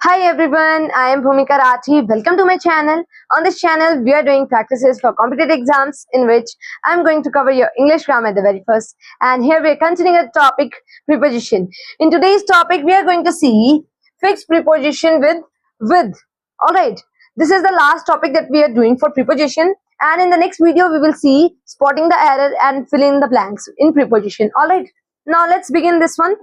Hi everyone, I am Bhumika Rathi. Welcome to my channel. On this channel, we are doing practices for competitive exams in which I am going to cover your English grammar at the very first. And here we are continuing a topic, preposition. In today's topic, we are going to see fixed preposition with. Alright, this is the last topic that we are doing for preposition. And in the next video, we will see spotting the error and filling in the blanks in preposition. Alright, now let's begin this one.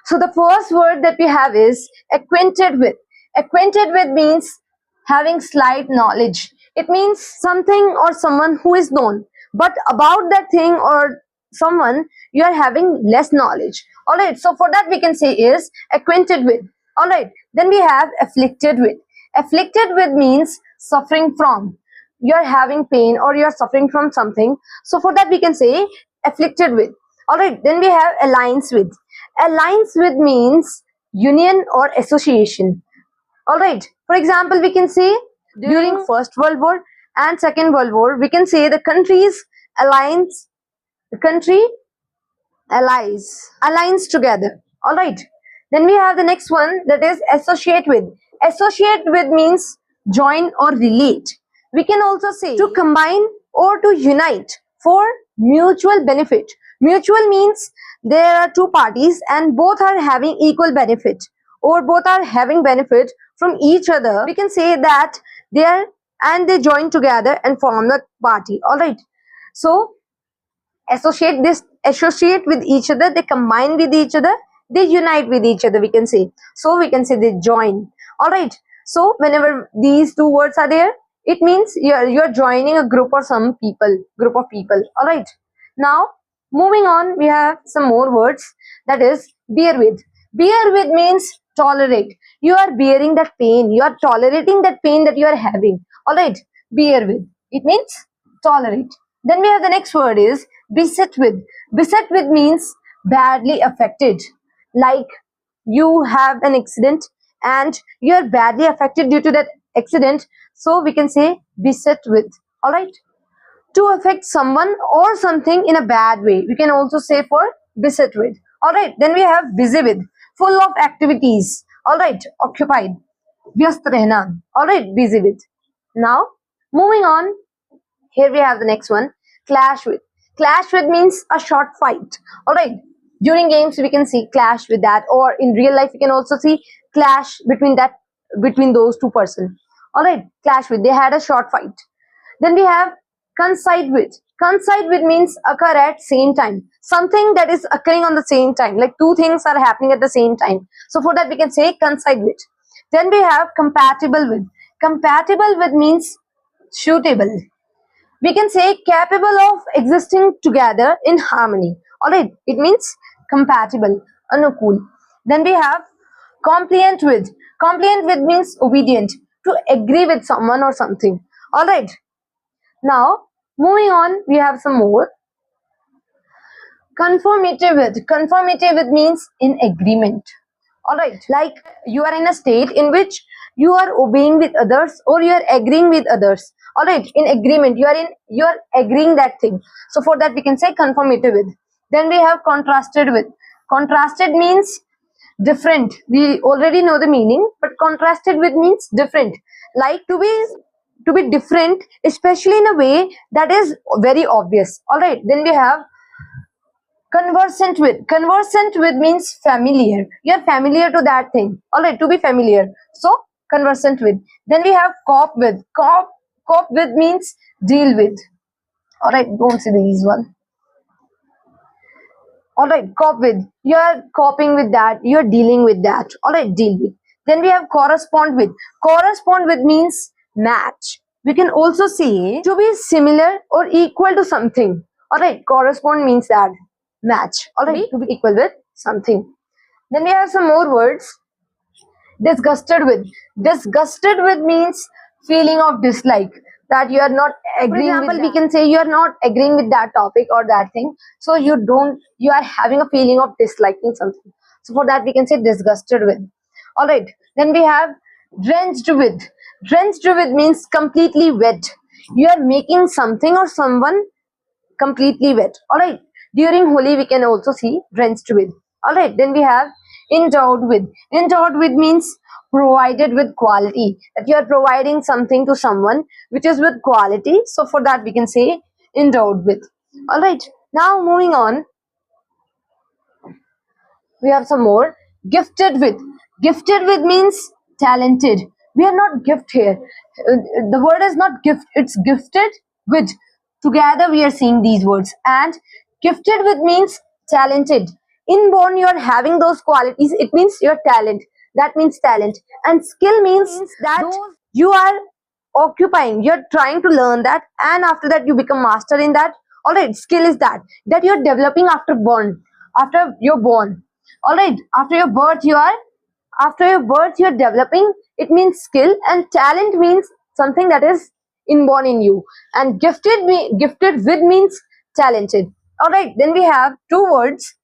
So the first word that we have is acquainted with. Acquainted with means having slight knowledge. It means something or someone who is known, but about that thing or someone you are having less knowledge. Alright, so for that we can say is acquainted with. Alright, then we have afflicted with. Afflicted with means suffering from. You are having pain or you are suffering from something. So for that we can say afflicted with. Alright, then we have alliance with. Alliance with means union or association. Alright, for example, we can say during First World War and Second World War, we can say the countries alliance, the country allies together. Alright, then we have the next one, that is associate with. Associate with means join or relate. We can also say to combine or to unite for mutual benefit. Mutual means there are two parties and both are having equal benefit or both are having benefit from each other. We can say that they join together and form the party. Alright, so associate with each other, they combine with each other, they unite with each other, we can say. So we can say they join. Alright, so whenever these two words are there, it means you're joining a group of people. Alright, now moving on, we have some more words, that is bear with. Bear with means tolerate. You are bearing that pain, you are tolerating that pain that you are having. Alright, bear with, it means tolerate. Then we have the next word is beset with. Beset with means badly affected. Like you have an accident and you are badly affected due to that accident, so we can say beset with. Alright, to affect someone or something in a bad way, we can also say for beset with. Alright, then we have busy with, full of activities. Alright, occupied, vyast rehna. Alright, busy with. Now moving on, here we have the next one, clash with. Clash with means a short fight. Alright, during games we can see clash with that, or in real life we can also see clash between those two persons. Alright, clash with, they had a short fight. Then we have coincide with. Coincide with means occur at same time. Something that is occurring on the same time, like two things are happening at the same time. So for that we can say coincide with. Then we have compatible with. Compatible with means suitable. We can say capable of existing together in harmony. Alright, it means compatible, anukul. Then we have compliant with. Compliant with means obedient, to agree with someone or something. Alright, now moving on, we have some more. Conformity with. Conformity with means in agreement. Alright, like you are in a state in which you are obeying with others or you are agreeing with others. Alright, in agreement, you are agreeing that thing. So for that we can say conformity with. Then we have contrasted with. Contrasted means different. We already know the meaning, but contrasted with means different. Like to be different, especially in a way that is very obvious. Alright, then we have conversant with. Conversant with means familiar. You are familiar to that thing. Alright, to be familiar. So conversant with. Then we have cope with. Cope with means deal with. Alright, don't see these one. Alright, cope with. You are coping with that. You are dealing with that. Alright, deal with. Then we have correspond with. Correspond with means match. We can also say to be similar or equal to something. Alright, correspond means that. Match. Alright, to be equal with something. Then we have some more words. Disgusted with. Disgusted with means feeling of dislike, that you are not agreeing. For example, we can say you are not agreeing with that topic or that thing, so you are having a feeling of disliking something. So for that we can say disgusted with. Alright, then we have drenched with. Drenched with means completely wet. You are making something or someone completely wet. Alright, during Holi we can also see drenched with. Alright, then we have Endowed with. Endowed with means provided with quality, that you are providing something to someone which is with quality. So for that we can say endowed with. All right, now moving on, we have some more. Gifted with. Gifted with means talented. We are not gift here. The word is not gift, it's gifted with. Together we are seeing these words. And gifted with means talented. Inborn, you are having those qualities, it means your talent. That means talent. And skill means that you are occupying, you're trying to learn that, and after that you become master in that. All right, skill is that you're developing after you're born. All right, after your birth you're developing, it means skill. And talent means something that is inborn in you. And gifted with means talented. All right, then we have two words,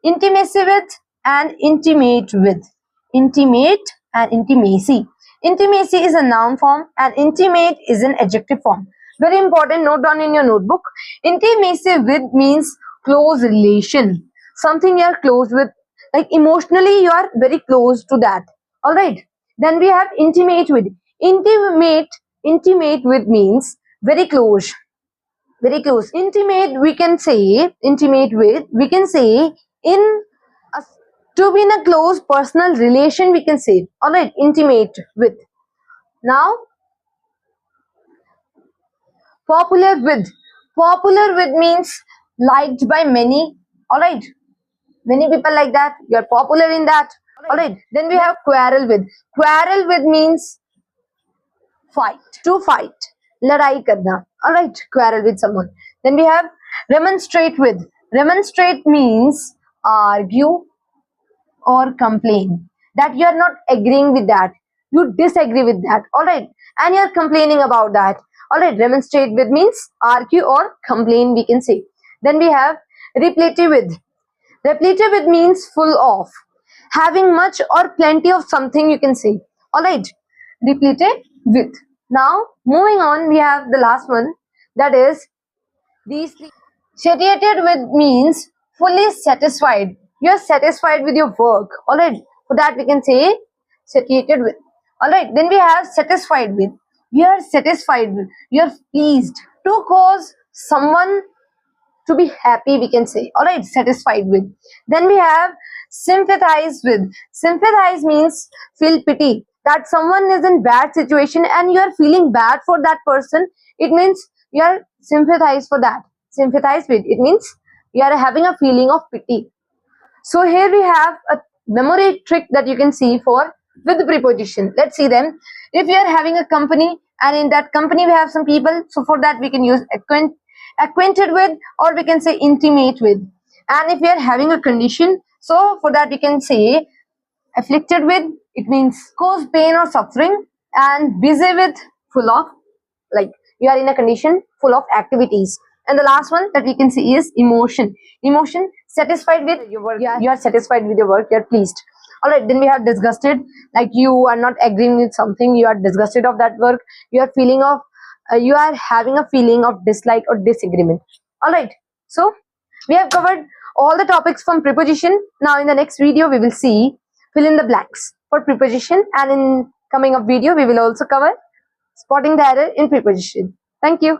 intimacy with and intimate with. Intimate and intimacy. Intimacy is a noun form and intimate is an adjective form. Very important, note down in your notebook. Intimacy with means close relation, something you are close with, like emotionally you are very close to that. All right, then we have intimate with. Intimate with means very close, very close. Intimate, we can say, intimate with, we can say in a, to be in a close personal relation, we can say. All right, intimate with. Now popular with. Popular with means liked by many. All right, many people like that, you are popular in that. All right, then we have quarrel with. Quarrel with means fight, to fight, ladai karna. All right, quarrel with someone. Then we have remonstrate with. Remonstrate means argue or complain, that you are not agreeing with that, you disagree with that. All right, and you are complaining about that. All right, remonstrate with means argue or complain, we can say. Then we have repletive with. Repletive with means full of, having much or plenty of something, you can say. All right, repletive with. Now moving on, we have the last one, that is these three. Satiated with means fully satisfied, you are satisfied with your work. All right, for that we can say satiated with. All right, then we have satisfied with. You are satisfied with, you are pleased to cause someone to be happy, we can say. All right, satisfied with. Then we have sympathize with. Sympathize means feel pity, that someone is in bad situation and you are feeling bad for that person, it means you are sympathize for that. Sympathize with, it means you are having a feeling of pity. So here we have a memory trick that you can see for with the preposition. Let's see them. If you are having a company and in that company we have some people, so for that we can use acquainted with, or we can say intimate with. And if we are having a condition, so for that we can say afflicted with, it means cause pain or suffering. And busy with, full of, like you are in a condition full of activities. And the last one that we can see is emotion. Emotion, satisfied with your work. Yeah, you are satisfied with your work, you are pleased. All right, then we have disgusted, like you are not agreeing with something, you are disgusted of that work, you are feeling of you are having a feeling of dislike or disagreement. All right, so we have covered all the topics from preposition. Now in the next video we will see fill in the blanks for preposition, and in coming up video we will also cover spotting the error in preposition. Thank you.